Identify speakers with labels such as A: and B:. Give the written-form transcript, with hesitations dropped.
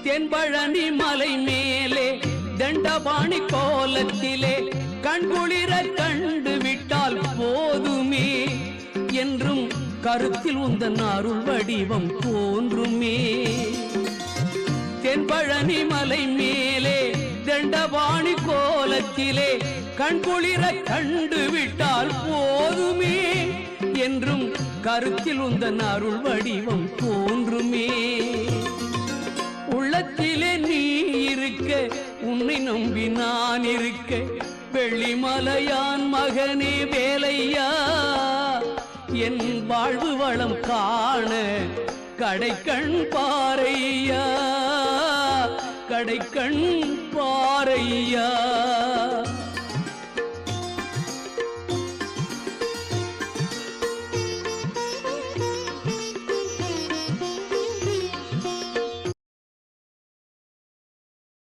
A: தென்பழனி மலை மேலே தண்டபாணி கோலத்திலே கண்குளிர கண்டு விட்டால் போதுமே என்றும் கருத்தில் உந்தன் அருள் வடிவம் தோன்றுமே. தென்பழனி மலை மேலே தண்டபாணி கோலத்திலே கண்குளிர கண்டு விட்டால் போதுமே என்றும் கருத்தில் உந்தன் அருள் வடிவம் தோன்றுமே. உள்ளத்திலே நீ இருக்க உன்னை நம்பி நான் இருக்க வெள்ளிமலையான் மகனே வேலையா என் வாழ்வு வளம் காண கடைக்கண் பாறையா கடைக்கண் பாறையா.